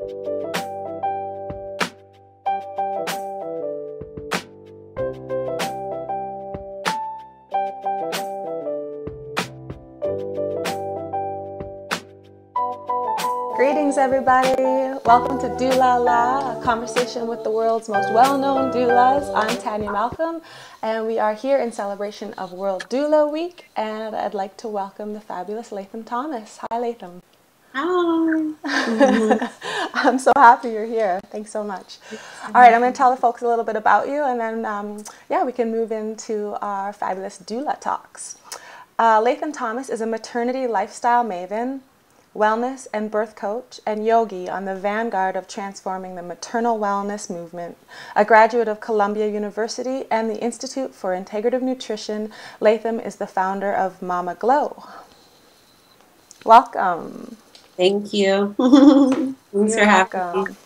Greetings, everybody. Welcome to DOULA-LA, a conversation with the world's most well-known doulas. I'm Tanya Malcolm, and we are here in celebration of World Doula Week, and I'd like to welcome the fabulous Latham Thomas. Hi, Latham. Hi. I'm so happy you're here. Thanks so much. All right, I'm going to tell the folks a little bit about you, and then, yeah, we can move into our fabulous doula talks. Latham Thomas is a maternity lifestyle maven, wellness and birth coach, and yogi on the vanguard of transforming the maternal wellness movement. A graduate of Columbia University and the Institute for Integrative Nutrition, Latham is the founder of Mama Glow. Welcome. Thank you. Thanks for having me.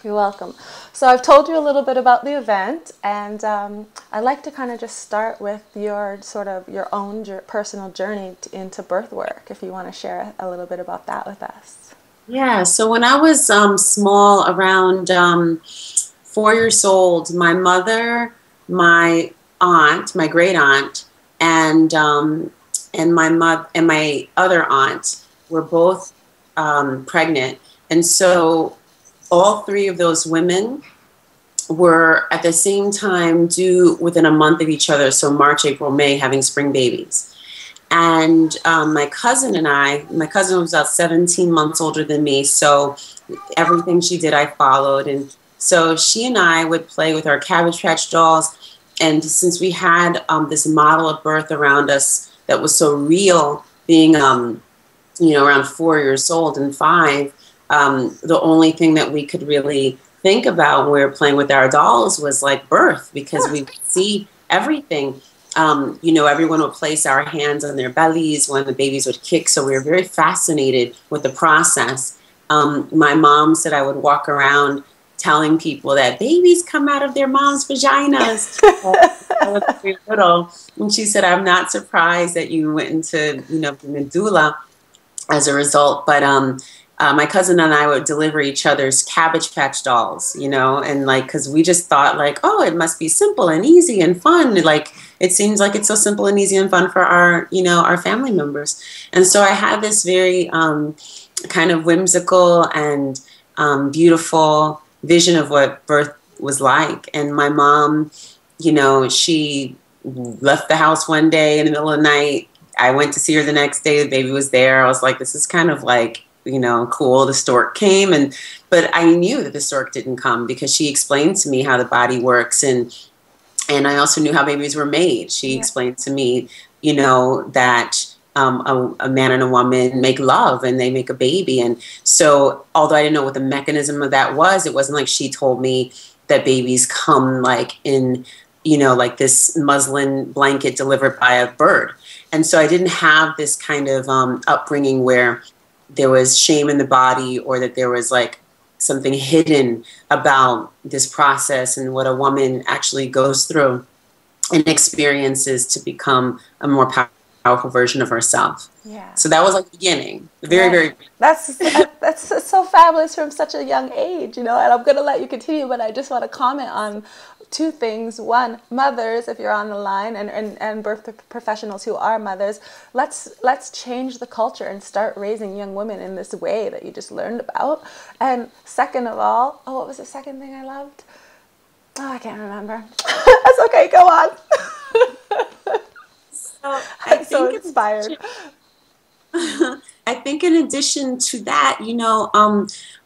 You're welcome. So I've told you a little bit about the event, and I'd like to kind of just start with your own personal journey into birth work, if you want to share a little bit about that with us. Yeah, so when I was small, around 4 years old, my mother, my aunt, my great aunt, and my other aunt were both pregnant, and so all three of those women were at the same time due within a month of each other. So March, April, May, having spring babies. And my cousin was about 17 months older than me. So everything she did, I followed. And so she and I would play with our Cabbage Patch dolls. And since we had this model of birth around us that was so real, being, around 4 years old and 5, the only thing that we could really think about when we were playing with our dolls was like birth, because we could see everything. Everyone would place our hands on their bellies when the babies would kick. So we were very fascinated with the process. My mom said I would walk around telling people that babies come out of their mom's vaginas. I was very little. And she said, I'm not surprised that you went into, being a doula as a result. But my cousin and I would deliver each other's Cabbage Patch dolls, and because we just thought oh, it must be simple and easy and fun. It seems like it's so simple and easy and fun for our, our family members. And so I had this very kind of whimsical and beautiful vision of what birth was like. And my mom, she left the house one day in the middle of the night. I went to see her the next day. The baby was there. I was like, this is kind of cool. The stork came, but I knew that the stork didn't come because she explained to me how the body works, and I also knew how babies were made. She explained to me, that a man and a woman make love and they make a baby, and so although I didn't know what the mechanism of that was, it wasn't like she told me that babies come in this muslin blanket delivered by a bird. And so I didn't have this kind of upbringing where there was shame in the body, or that there was something hidden about this process and what a woman actually goes through and experiences to become a more powerful version of herself. Yeah. So that was the beginning. Very. That's so fabulous from such a young age, and I'm going to let you continue, but I just want to comment on two things. One, mothers, if you're on the line, and birth professionals who are mothers, let's change the culture and start raising young women in this way that you just learned about. And second of all, what was the second thing I loved? Oh, I can't remember. That's okay, go on. I'm so inspired. I think in addition to that,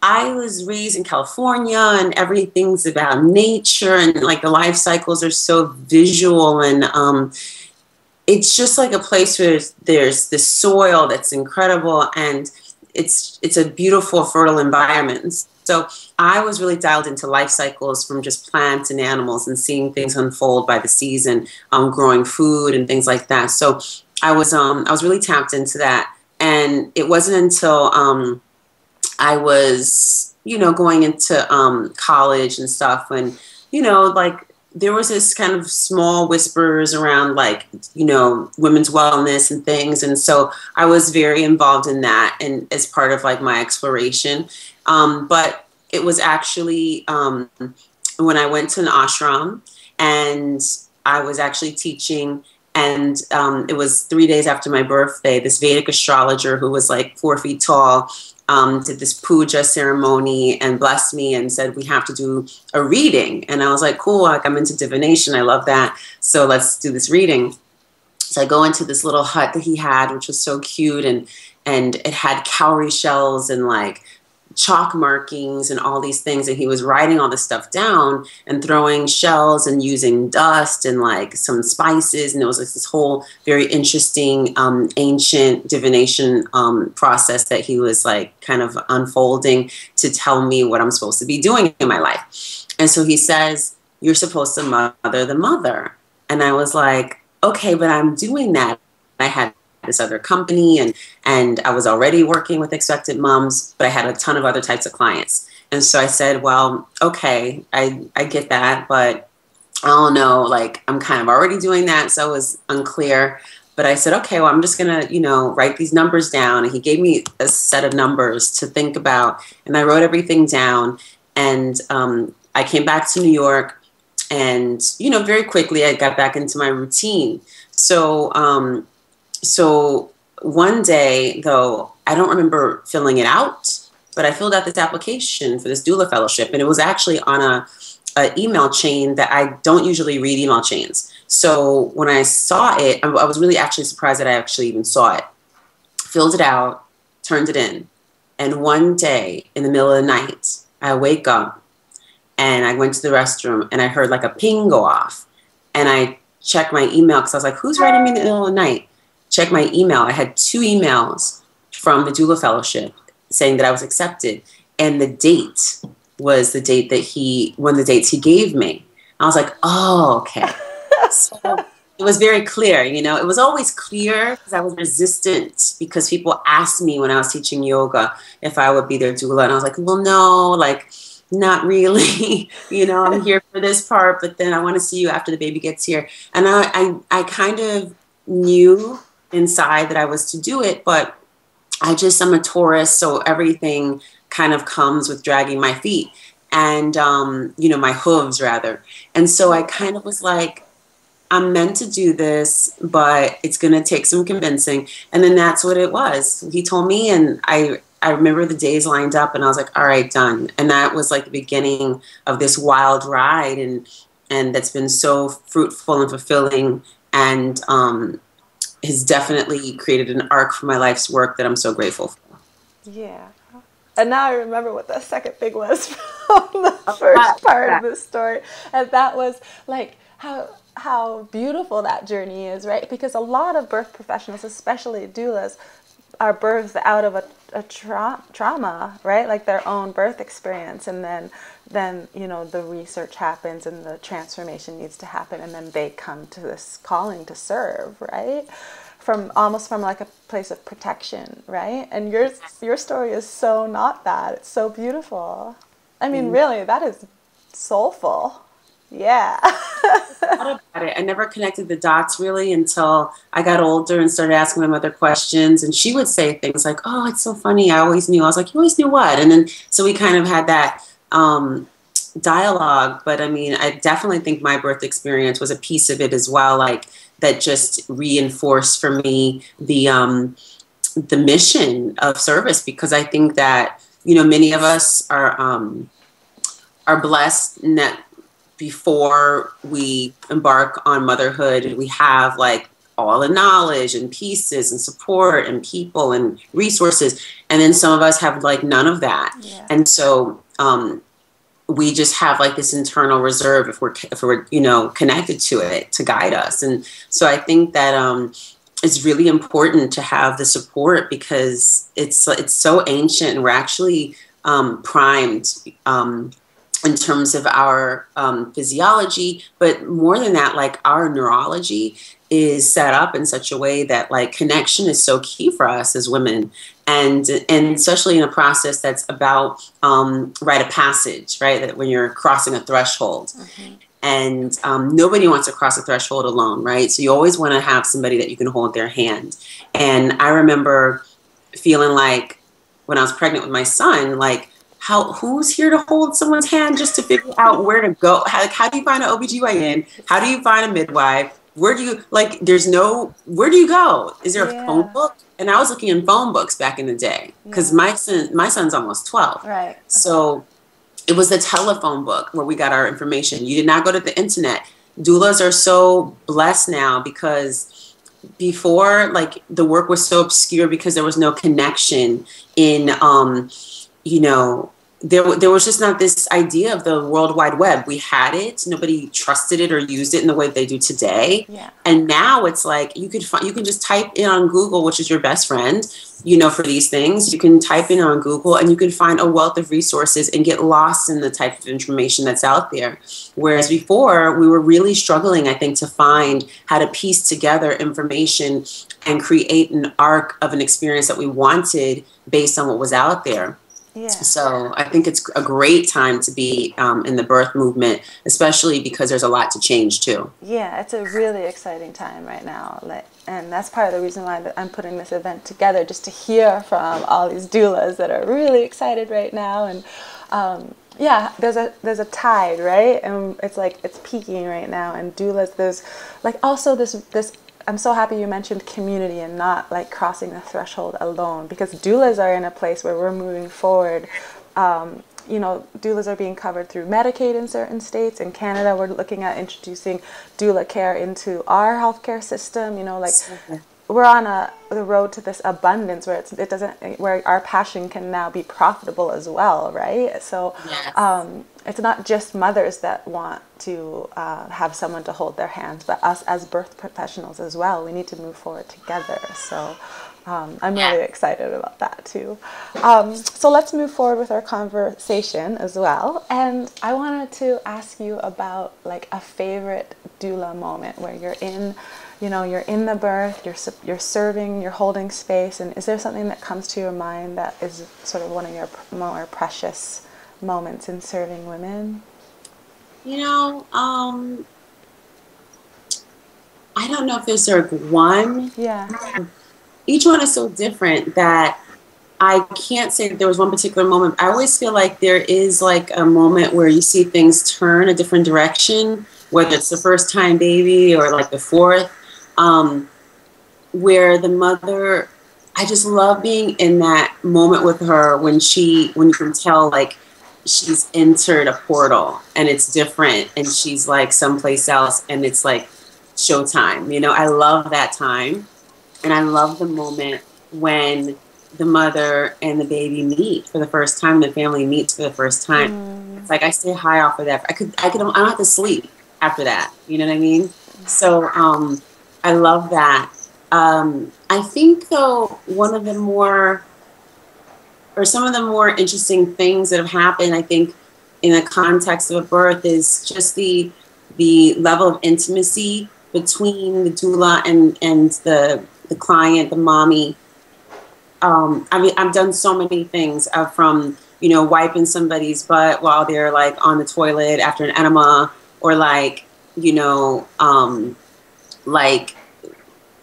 I was raised in California, and everything's about nature, and the life cycles are so visual, and it's just a place where there's this soil that's incredible, and it's a beautiful, fertile environment. So I was really dialed into life cycles from just plants and animals and seeing things unfold by the season, growing food and things like that. So I was really tapped into that. And it wasn't until I was, going into college and stuff, when, there was this kind of small whispers around women's wellness and things. And so I was very involved in that, and as part of my exploration. But it was actually when I went to an ashram, and I was actually teaching, and it was 3 days after my birthday. This Vedic astrologer who was like 4 feet tall did this puja ceremony and blessed me and said, we have to do a reading. And I was like, cool, like I'm into divination. I love that. So let's do this reading. So I go into this little hut that he had, which was so cute. And it had cowrie shells and like chalk markings and all these things. And he was writing all this stuff down and throwing shells and using dust and like some spices. And it was like this whole very interesting ancient divination process that he was like kind of unfolding to tell me what I'm supposed to be doing in my life. And so he says, you're supposed to mother the mother. And I was like, okay, but I'm doing that. I had this other company and I was already working with expectant moms, but I had a ton of other types of clients. And so I said, well, okay, I get that, but I don't know, like I'm kind of already doing that. So it was unclear, but I said, okay, well, I'm just gonna, write these numbers down. And he gave me a set of numbers to think about, and I wrote everything down. And I came back to New York, and, very quickly I got back into my routine. So one day, though, I don't remember filling it out, but I filled out this application for this doula fellowship, and it was actually on a email chain that I don't usually read email chains. So when I saw it, I was really actually surprised that I actually even saw it. Filled it out, turned it in, and one day in the middle of the night, I wake up and I went to the restroom and I heard like a ping go off, and I checked my email because I was like, who's writing me in the middle of the night? Check my email. I had 2 emails from the doula fellowship saying that I was accepted. And the date was the date that one of the dates he gave me. I was like, oh, okay. So it was very clear, it was always clear because I was resistant because people asked me when I was teaching yoga if I would be their doula. And I was like, well, no, like not really, I'm here for this part, but then I want to see you after the baby gets here. And I kind of knew inside that I was to do it, but I'm a Taurus, so everything kind of comes with dragging my feet and my hooves rather. And so I kind of was like, I'm meant to do this, but it's going to take some convincing. And then that's what it was. He told me, and I remember the days lined up, and I was like, all right, done. And that was like the beginning of this wild ride, and that's been so fruitful and fulfilling, and has definitely created an arc for my life's work that I'm so grateful for. Yeah. And now I remember what the second thing was from the first part of the story. And that was like how beautiful that journey is, right? Because a lot of birth professionals, especially doulas, are birthed out of a trauma, right? Like their own birth experience. And then the research happens and the transformation needs to happen. And then they come to this calling to serve, right? Almost from like a place of protection, right? And your story is so not that. It's so beautiful. I mean, really, that is soulful. Yeah. About it. I never connected the dots really until I got older and started asking my mother questions. And she would say things like, oh, it's so funny. I always knew. I was like, you always knew what? And then, so we kind of had that dialogue. But I mean, I definitely think my birth experience was a piece of it as well. Like that just reinforced for me the mission of service, because I think that, many of us are blessed in that before we embark on motherhood, we have like all the knowledge and pieces and support and people and resources. And then some of us have like none of that. Yeah. And so we just have like this internal reserve if we're connected to it to guide us. And so I think that it's really important to have the support, because it's so ancient, and we're actually primed in terms of our physiology, but more than that, like our neurology is set up in such a way that like connection is so key for us as women, and especially in a process that's about rite of passage, right? That when you're crossing a threshold, mm-hmm. and nobody wants to cross a threshold alone, right? So you always want to have somebody that you can hold their hand. And I remember feeling like when I was pregnant with my son, like who's here to hold someone's hand just to figure out where to go? How do you find an OBGYN? How do you find a midwife? Where do you, like, where do you go? Is there a phone book? And I was looking in phone books back in the day because my son's almost 12. Right. So it was the telephone book where we got our information. You did not go to the internet. Doulas are so blessed now because before, like, the work was so obscure because there was no connection in, you know, there was just not this idea of the World Wide Web. We had it. Nobody trusted it or used it in the way they do today. Yeah. And now it's like you can just type in on Google, which is your best friend, you know, for these things. You can type in on Google and you can find a wealth of resources and get lost in the type of information that's out there. Whereas before, we were really struggling, I think, to find how to piece together information and create an arc of an experience that we wanted based on what was out there. Yeah. So I think it's a great time to be in the birth movement, especially because there's a lot to change too. Yeah, it's a really exciting time right now. And that's part of the reason why I'm putting this event together, just to hear from all these doulas that are really excited right now. And yeah, there's a tide, right? And it's like it's peaking right now. And doulas, there's like also this. I'm so happy you mentioned community and not like crossing the threshold alone, because doulas are in a place where we're moving forward. You know, doulas are being covered through Medicaid in certain states. In Canada, we're looking at introducing doula care into our healthcare system. You know, like we're on the road to this abundance where where our passion can now be profitable as well, right? So yes. It's not just mothers that want to have someone to hold their hands, but us as birth professionals as well. We need to move forward together. So I'm really excited about that too. So let's move forward with our conversation as well. And I wanted to ask you about like a favorite doula moment where you're in, you know, you're in the birth, you're serving, you're holding space, and is there something that comes to your mind that is sort of one of your more precious moments in serving women? You know, I don't know if there's one. Yeah. Each one is so different that I can't say that there was one particular moment. I always feel like there is like a moment where you see things turn a different direction, whether it's the first time baby or like the fourth, where the mother, I just love being in that moment with her when you can tell like she's entered a portal and it's different and she's like someplace else and it's like showtime. You know, I love that time. And I love the moment when the mother and the baby meet for the first time, the family meets for the first time. It's like I stay high off of that. I don't have to sleep after that. You know what I mean? So I love that. I think though some of the more interesting things that have happened, I think, in the context of a birth is just the level of intimacy between the doula and the client, the mommy. I mean, I've done so many things from, you know, wiping somebody's butt while they're like on the toilet after an enema, or like, you know, like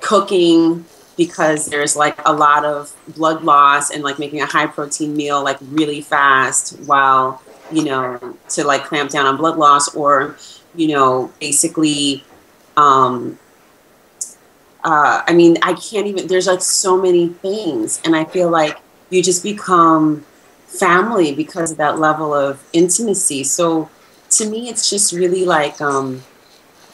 cooking because there's like a lot of blood loss, and like making a high protein meal like really fast while, you know, to like clamp down on blood loss, or, you know, basically, I mean, I can't even, there's like so many things, and I feel like you just become family because of that level of intimacy. So to me, it's just really like,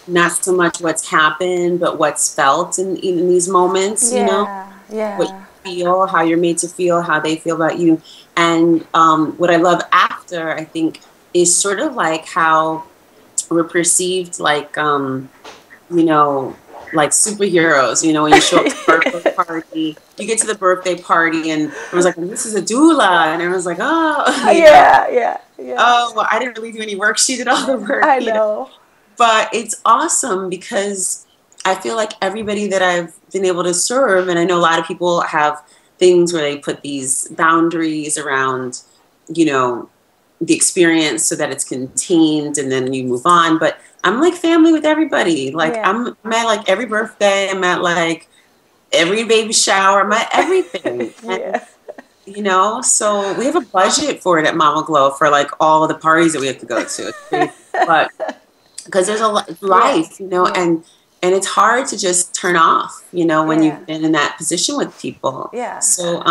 not so much what's happened, but what's felt in these moments, you know? Yeah. What you feel, how you're made to feel, how they feel about you. And what I love after, I think, is sort of like how we're perceived like, you know, like superheroes, you know, when you show up to the birthday party, you get to the birthday party and it was like, this is a doula. And everyone's like, oh, yeah. Oh, well, I didn't really do any work. She did all the work. I know. But it's awesome because I feel like everybody that I've been able to serve, and I know a lot of people have things where they put these boundaries around, you know, the experience so that it's contained and then you move on. But I'm like family with everybody. Like I'm at like every birthday. I'm at like every baby shower. I'm at everything. you know, so we have a budget for it at Mama Glow for like all the parties that we have to go to. But because there's a life, you know, and it's hard to just turn off, you know, when you've been in that position with people. So,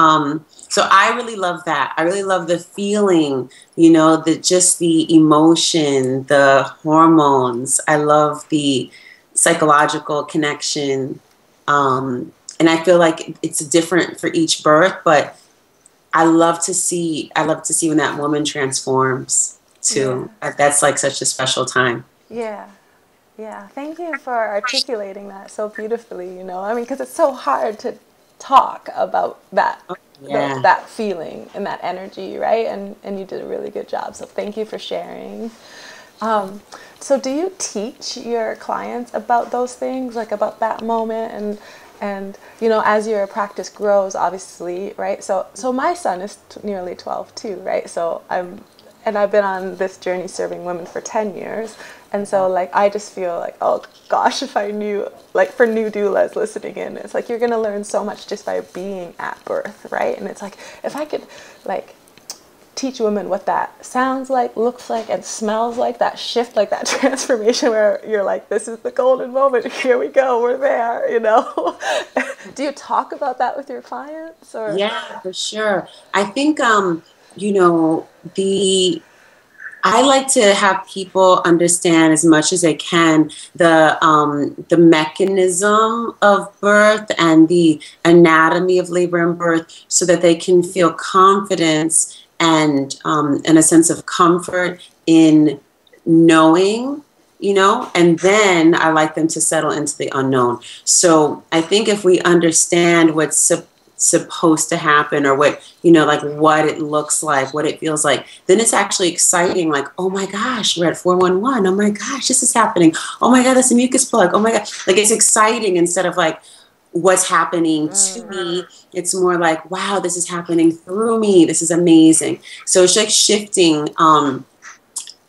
so I really love that. I really love the feeling, you know, just the emotion, the hormones. I love the psychological connection. And I feel like it's different for each birth, but I love to see when that woman transforms too. That's like such a special time. Yeah. Yeah. Thank you for articulating that so beautifully, you know. I mean, because it's so hard to talk about that, that feeling and that energy, right? And you did a really good job. So thank you for sharing. So do you teach your clients about those things, like about that moment and you know, as your practice grows, obviously, right? So my son is nearly 12 too, right? So I've been on this journey serving women for 10 years. And so like, I just feel like, oh gosh, if I knew, like for new doulas listening in, it's like, you're going to learn so much just by being at birth, right? And it's like, if I could like teach women what that sounds like, looks like, and smells like, that shift, like that transformation where you're like, this is the golden moment, here we go, we're there, you know? Do you talk about that with your clients? Or? Yeah, for sure. I think, you know, I like to have people understand as much as they can the mechanism of birth and the anatomy of labor and birth, so that they can feel confidence and a sense of comfort in knowing, you know, and then I like them to settle into the unknown. So I think if we understand what's supposed to happen, or what, you know, like what it looks like, what it feels like, then it's actually exciting. Like, oh my gosh, we're at 411. Oh my gosh, this is happening. Oh my God, that's a mucus plug. Oh my God. Like, it's exciting instead of like what's happening to me. It's more like, wow, this is happening through me. This is amazing. So it's like shifting,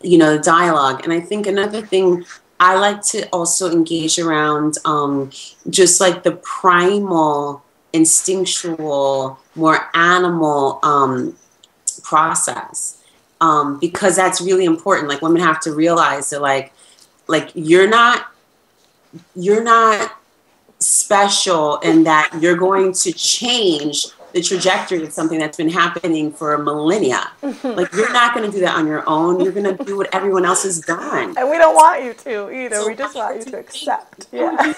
you know, the dialogue. And I think another thing I like to also engage around, just like the primal, instinctual, more animal process, because that's really important. Like, women have to realize that like you're not special, and that you're going to change the trajectory of something that's been happening for millennia. Like, you're not going to do that on your own. You're going to do what everyone else has done. And we don't want you to either. So we just want you to accept. Yeah.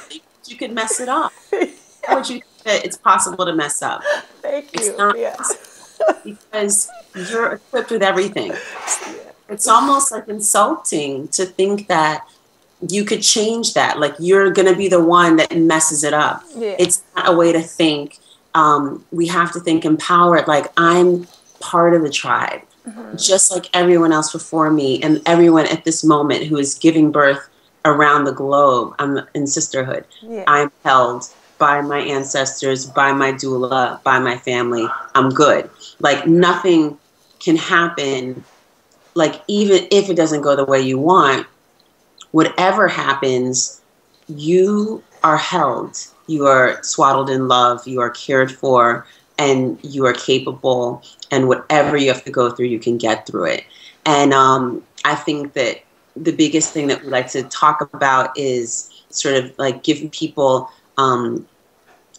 You could mess it up. How would you think that it's possible to mess up? Thank you. It's not, because you're equipped with everything. It's almost like insulting to think that you could change that. Like, you're going to be the one that messes it up. It's not a way to think. We have to think empowered. Like, I'm part of the tribe, just like everyone else before me, and everyone at this moment who is giving birth around the globe. I'm in sisterhood. I'm held by my ancestors, by my doula, by my family. I'm good. Like, nothing can happen. Like, even if it doesn't go the way you want, whatever happens, you are held. You are swaddled in love. You are cared for, and you are capable. And whatever you have to go through, you can get through it. And I think that the biggest thing that we like to talk about is sort of like giving people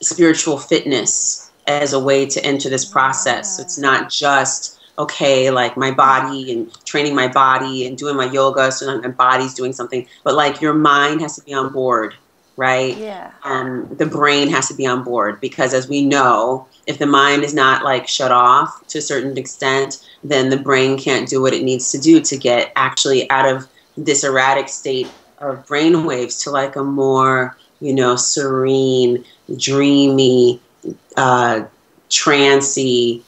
spiritual fitness as a way to enter this process. So it's not just, okay, like my body and training my body and doing my yoga so my body's doing something, but like your mind has to be on board, right? The brain has to be on board, because as we know, if the mind is not like shut off to a certain extent, then the brain can't do what it needs to do to get actually out of this erratic state of brain waves to like a more, you know, serene, dreamy, trancy,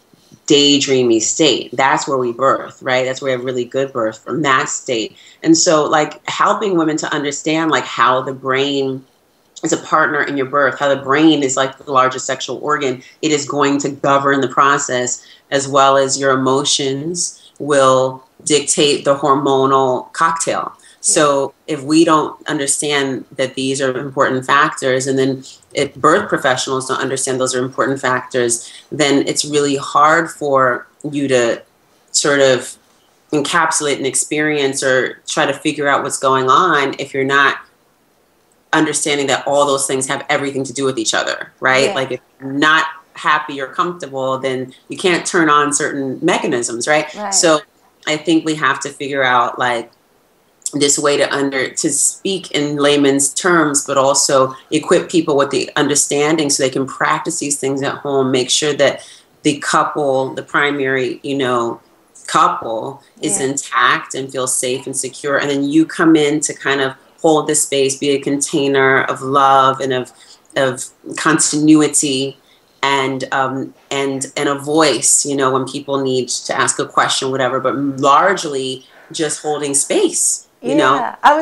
daydreamy state. That's where we birth, right? That's where we have really good birth, from that state. And so like helping women to understand like how the brain is a partner in your birth, how the brain is like the largest sexual organ. It is going to govern the process, as well as your emotions will dictate the hormonal cocktail. So if we don't understand that these are important factors, and then if birth professionals don't understand those are important factors, then it's really hard for you to sort of encapsulate an experience or try to figure out what's going on if you're not understanding that all those things have everything to do with each other, right? Yeah. Like if you're not happy or comfortable, then you can't turn on certain mechanisms, right? So I think we have to figure out like this way to speak in layman's terms, but also equip people with the understanding so they can practice these things at home, make sure that the couple, the primary, you know, couple is intact and feels safe and secure. And then you come in to kind of hold this space, be a container of love and of continuity and a voice, you know, when people need to ask a question, whatever, but largely just holding space. You know? I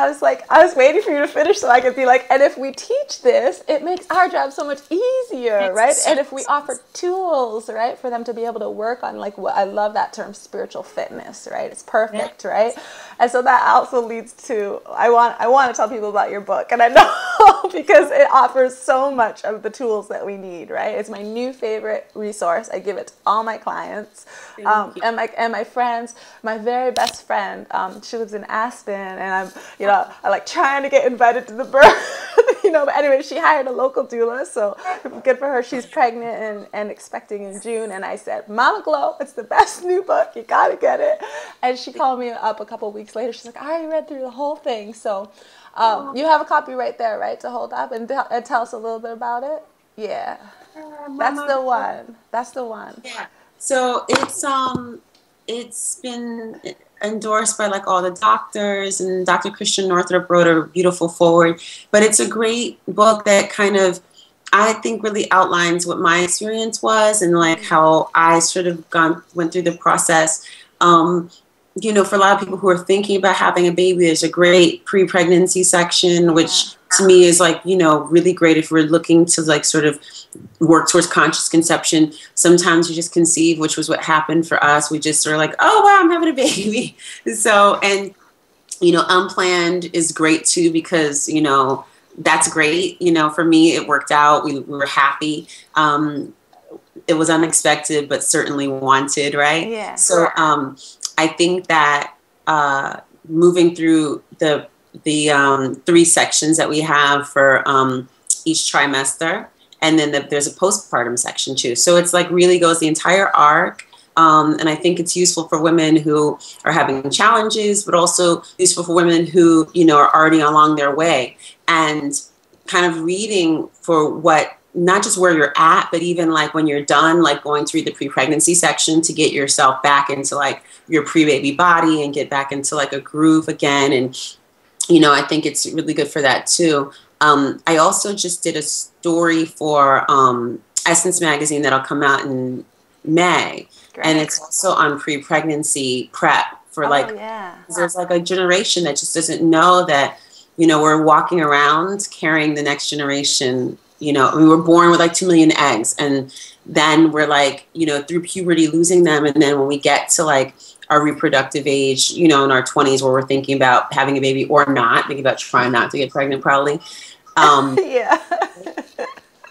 was waiting for you to finish so I could be like, and if we teach this, it makes our job so much easier, right? And if we offer tools, right, for them to be able to work on, like, what I love that term, spiritual fitness, right? It's perfect, right? And so that also leads to, I want to tell people about your book, and I know because it offers so much of the tools that we need, right? It's my new favorite resource. I give it to all my clients, and my friends. My very best friend, she lives in Aspen, and I'm, you know, I like trying to get invited to the birth, you know, but anyway, she hired a local doula, so good for her. She's pregnant and expecting in June, and I said, Mama Glow, it's the best new book, you gotta get it. And she called me up a couple weeks later. She's like, I already read through the whole thing. So you have a copy right there, right, to hold up and tell us a little bit about it? Yeah. That's the one. That's the one. Yeah. So it's been endorsed by like all the doctors, and Dr. Christian Northrup wrote a beautiful foreword, but it's a great book that kind of, I think, really outlines what my experience was and like how I sort of went through the process. You know, for a lot of people who are thinking about having a baby, there's a great pre-pregnancy section, which to me is like, you know, really great if we're looking to like sort of work towards conscious conception. Sometimes you just conceive, which was what happened for us. We just sort of like, oh, wow, I'm having a baby. So, and, you know, unplanned is great too, because, you know, that's great. You know, for me, it worked out. We were happy. It was unexpected, but certainly wanted, right? Yeah. So I think that moving through the 3 sections that we have for each trimester, and then there's a postpartum section too. So it's like really goes the entire arc. And I think it's useful for women who are having challenges, but also useful for women who, you know, are already along their way, and kind of reading for what, not just where you're at, but even like when you're done, like going through the pre-pregnancy section to get yourself back into like your pre-baby body and get back into like a groove again. And, you know, I think it's really good for that too. I also just did a story for Essence magazine that'll come out in May. Great. And it's also on pre-pregnancy prep for there's like a generation that just doesn't know that, you know, we're walking around carrying the next generation. You know, we were born with like 2 million eggs, and then we're like, you know, through puberty losing them. And then when we get to like our reproductive age, you know, in our 20s, where we're thinking about having a baby or not, thinking about trying not to get pregnant probably. Yeah.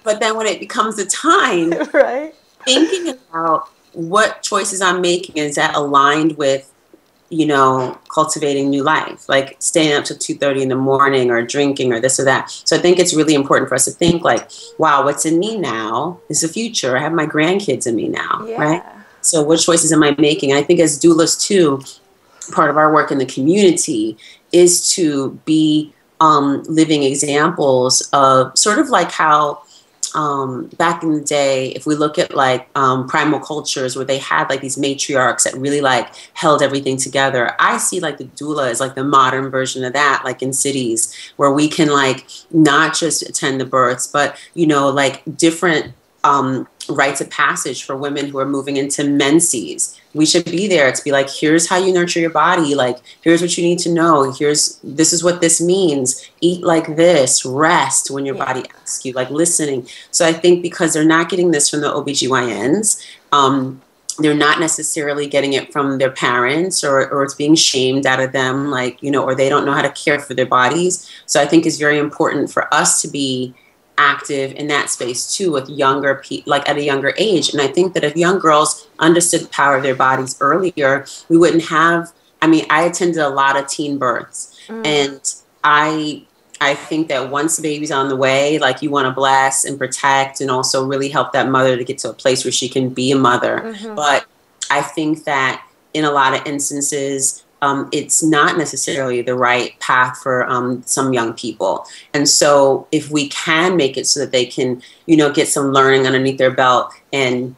But then when it becomes the time, right, thinking about what choices I'm making, is that aligned with, you know, cultivating new life, like staying up till 2:30 in the morning or drinking or this or that. So I think it's really important for us to think like, wow, what's in me now is the future. I have my grandkids in me now, right? So what choices am I making? And I think as doulas too, part of our work in the community is to be living examples of sort of like how back in the day, if we look at like primal cultures where they had like these matriarchs that really like held everything together, I see like the doula as like the modern version of that, like in cities where we can like not just attend the births, but, you know, like different rites of passage for women who are moving into menses. We should be there to be like, here's how you nurture your body. Like, here's what you need to know. This is what this means. Eat like this, rest when your body asks you, like listening. So I think because they're not getting this from the OBGYNs, they're not necessarily getting it from their parents, or it's being shamed out of them, like, you know, or they don't know how to care for their bodies. So I think it's very important for us to be active in that space too, with younger people, like at a younger age. And I think that if young girls understood the power of their bodies earlier, we wouldn't have, I mean, I attended a lot of teen births, and I think that once the baby's on the way, like, you want to bless and protect and also really help that mother to get to a place where she can be a mother. But I think that in a lot of instances, it's not necessarily the right path for some young people. And so if we can make it so that they can, you know, get some learning underneath their belt and,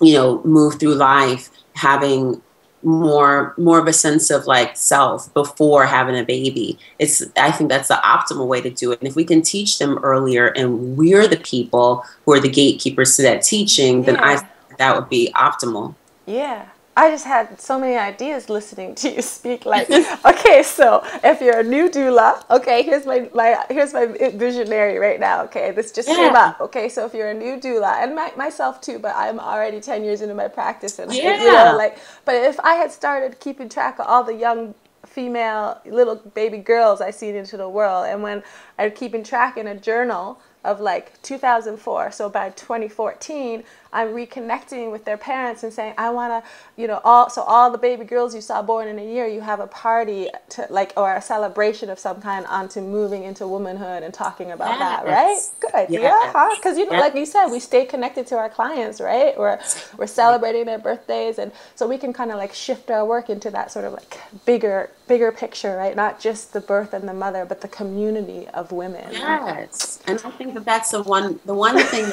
you know, move through life having more of a sense of like self before having a baby, I think that's the optimal way to do it. And if we can teach them earlier, and we're the people who are the gatekeepers to that teaching, then I think that would be optimal. Yeah. I just had so many ideas listening to you speak. Like, okay, so if you're a new doula, okay, here's my visionary right now. Okay, this just came up. Okay, so if you're a new doula, and myself too, but I'm already 10 years into my practice, and you know, like, but if I had started keeping track of all the young female little baby girls I seen into the world, and when I'm keeping track in a journal of like 2004, so by 2014 I'm reconnecting with their parents and saying, I want to, you know, all the baby girls you saw born in a year, you have a party to, like, or a celebration of some kind, onto moving into womanhood and talking about that, right? Good idea, huh? Because, you know, like you said, we stay connected to our clients, right? We're celebrating their birthdays, and so we can kind of like shift our work into that sort of like bigger picture, right? Not just the birth and the mother, but the community of women. Yes, and I think that that's the one thing.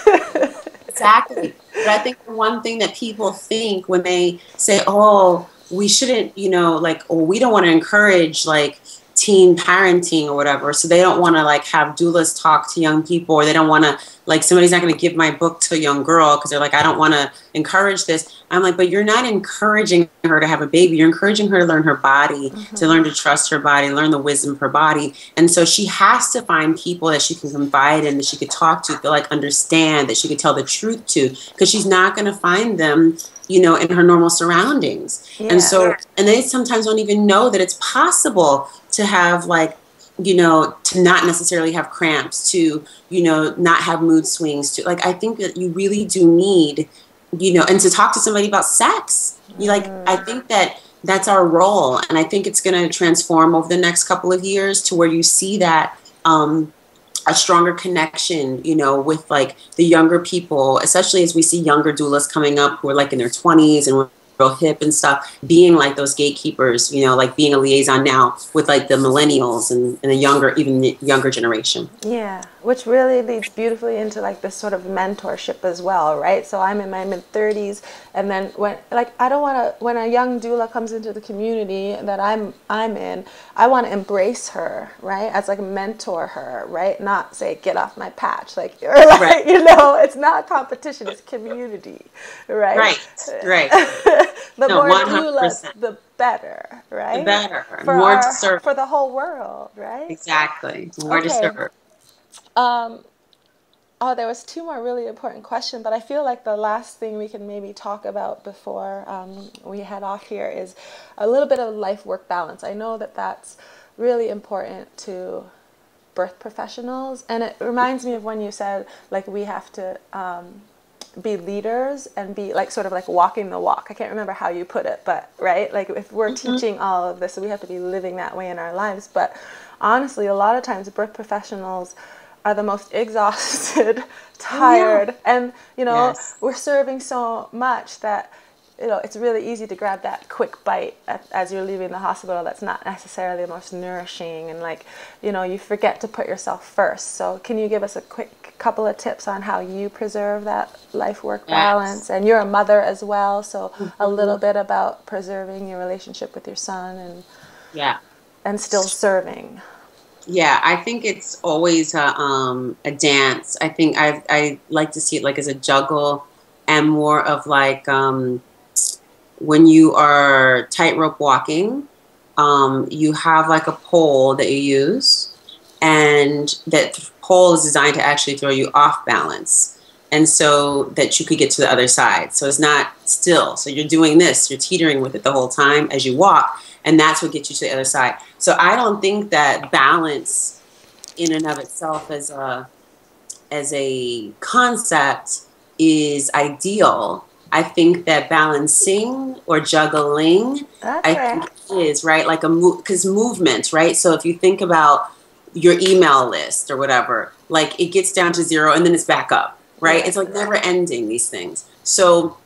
Exactly. But I think the one thing that people think when they say, oh, we shouldn't, you know, like, oh, we don't want to encourage like teen parenting or whatever. So they don't want to like have doulas talk to young people, or they don't want to, like, somebody's not going to give my book to a young girl because they're like, I don't want to encourage this. I'm like, but you're not encouraging her to have a baby. You're encouraging her to learn her body, to learn to trust her body, learn the wisdom of her body. And so she has to find people that she can confide in, that she could talk to, feel like understand, that she could tell the truth to, because she's not going to find them, you know, in her normal surroundings. And so, and they sometimes don't even know that it's possible to have, like, you know, to not necessarily have cramps, to, you know, not have mood swings, to, like, I think that you really do need, you know, and to talk to somebody about sex. You, like, I think that that's our role. And I think it's going to transform over the next couple of years to where you see that, a stronger connection, you know, with like the younger people, especially as we see younger doulas coming up who are like in their 20s and real hip and stuff, being like those gatekeepers, you know, like being a liaison now with like the millennials and the younger, even the younger generation. Yeah, which really leads beautifully into like this sort of mentorship as well, right? So I'm in my mid-30s, and then when, like, I don't want to, when a young doula comes into the community that I'm in, I want to embrace her, right? As like mentor her, right? Not say, get off my patch, like, or like, you know, it's not competition, it's community, right? Right. The No, more 100%. doulas, the better, right? The better. For More to serve. For the whole world, right? Exactly. More to serve. Oh, there was two more really important questions, but I feel like the last thing we can maybe talk about before we head off here is a little bit of life-work balance. I know that that's really important to birth professionals, and it reminds me of when you said, like, we have to be leaders and be like sort of like walking the walk. I can't remember how you put it, but right, like if we're teaching all of this, we have to be living that way in our lives. But honestly, a lot of times birth professionals are the most exhausted, tired, and you know, we're serving so much that, you know, it's really easy to grab that quick bite as you're leaving the hospital that's not necessarily the most nourishing, and like, you know, you forget to put yourself first. So can you give us a quick couple of tips on how you preserve that life-work balance? And you're a mother as well, so a little bit about preserving your relationship with your son and still serving. Yeah, I think it's always a dance. I think I like to see it like as a juggle, and more of like when you are tightrope walking, you have like a pole that you use, and that pole is designed to actually throw you off balance. and so that you could get to the other side. So it's not still. So you're doing this, you're teetering with it the whole time as you walk, and that's what gets you to the other side. So I don't think that balance in and of itself as a concept is ideal. I think that balancing or juggling, I think it is, right? Like because movement, right? So if you think about your email list or whatever, like it gets down to 0 and then it's back up, right? It's like never ending, these things. So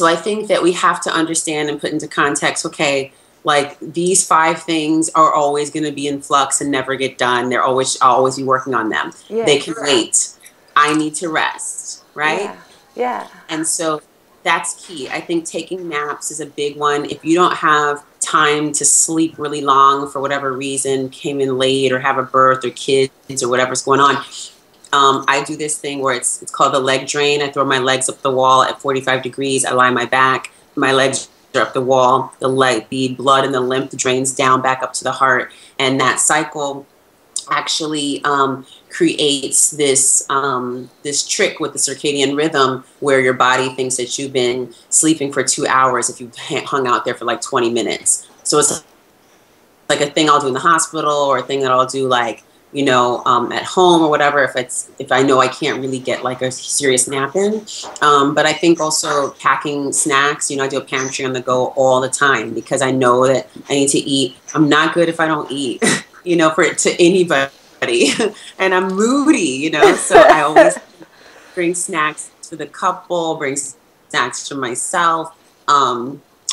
I think that we have to understand and put into context, okay, like these 5 things are always going to be in flux and never get done. I'll always be working on them. They can wait. I need to rest, right? Yeah. And so that's key. I think taking naps is a big one. If you don't have time to sleep really long for whatever reason, came in late or have a birth or kids or whatever's going on, I do this thing where it's called the leg drain. I throw my legs up the wall at 45 degrees. I lie my back. My legs are up the wall. The blood and the lymph drains down back up to the heart. And that cycle actually creates this this trick with the circadian rhythm where your body thinks that you've been sleeping for 2 hours if you've hung out there for like 20 minutes. So it's like a thing I'll do in the hospital or a thing that I'll do like, you know, at home or whatever, if I know I can't really get like a serious nap in. But I think also packing snacks, you know, I do a pantry on the go all the time because I know that I need to eat. I'm not good if I don't eat, you know, to anybody. And I'm moody, you know, so I always bring snacks for the couple, bring snacks for myself,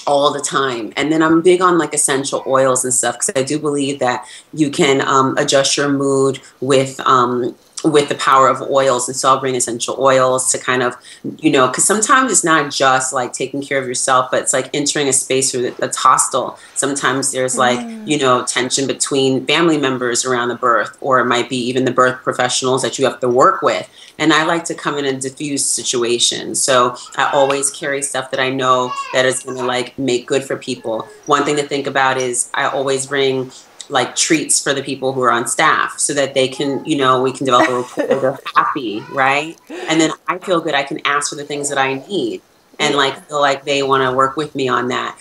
all the time. And then I'm big on like essential oils and stuff because I do believe that you can adjust your mood with the power of oils. And so I'll bring essential oils to kind of, you know, because sometimes it's not just like taking care of yourself, but it's like entering a space that's hostile. Sometimes there's like, you know, tension between family members around the birth, or it might be even the birth professionals that you have to work with. And I like to come in and diffuse situations. So I always carry stuff that I know that is going to like make good for people. One thing to think about is I always bring like treats for the people who are on staff so that they can, you know, we can develop a rapport. They're happy, right? And then I feel good. I can ask for the things that I need and like feel like they want to work with me on that.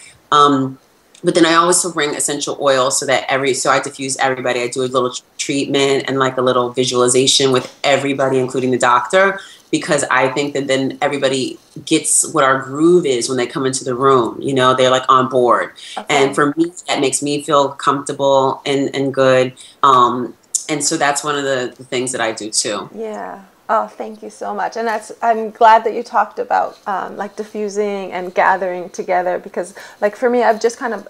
But then I also bring essential oils so that so I diffuse everybody. I do a little treatment and like a little visualization with everybody, including the doctor, because I think that then everybody gets what our groove is when they come into the room. You know, they're like on board. And for me, that makes me feel comfortable and good. And so that's one of the things that I do too. Yeah. Oh, thank you so much. And I'm glad that you talked about like diffusing and gathering together, because like for me, I've just kind of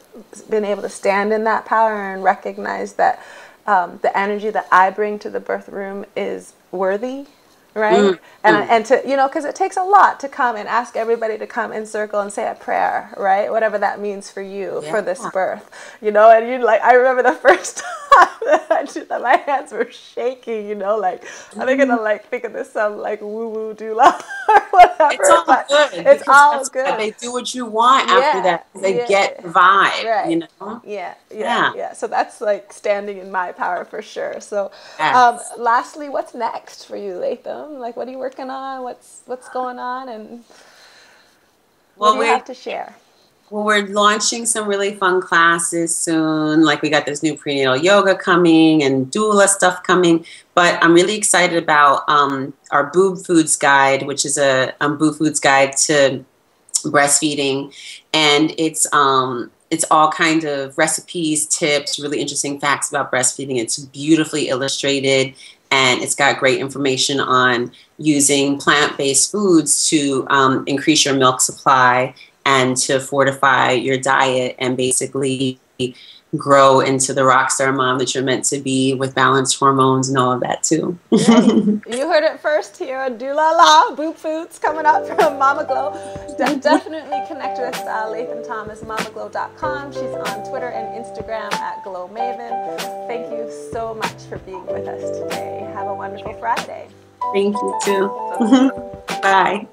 been able to stand in that power and recognize that the energy that I bring to the birth room is worthy. Right. And to, you know, because it takes a lot to come and ask everybody to come in circle and say a prayer, right? Whatever that means for you, for this birth, you know. And you like, I remember the first time that I did that, my hands were shaking, you know, like, are they gonna like think of this some like woo woo doula or whatever? It's all good. It's all good. They do what you want after that. They get the vibe, you know? Yeah. So that's like standing in my power for sure. So lastly, what's next for you, Latham? Like, what are you working on? What's going on? And what do you have to share? Well, we're launching some really fun classes soon. Like, we got this new prenatal yoga coming and doula stuff coming. But I'm really excited about our boob foods guide, which is a boob foods guide to breastfeeding. And it's all kind of recipes, tips, really interesting facts about breastfeeding. It's beautifully illustrated. And it's got great information on using plant-based foods to increase your milk supply and to fortify your diet and basically grow into the rock star mom that you're meant to be with balanced hormones and all of that too. You heard it first here on DOULA-LA, boob foods coming up from Mama Glow. Definitely connect with Latham Thomas, mamaglow.com. She's on Twitter and Instagram at Glow Maven. Thank you so much for being with us today. Have a wonderful Friday. Thank you too. Bye.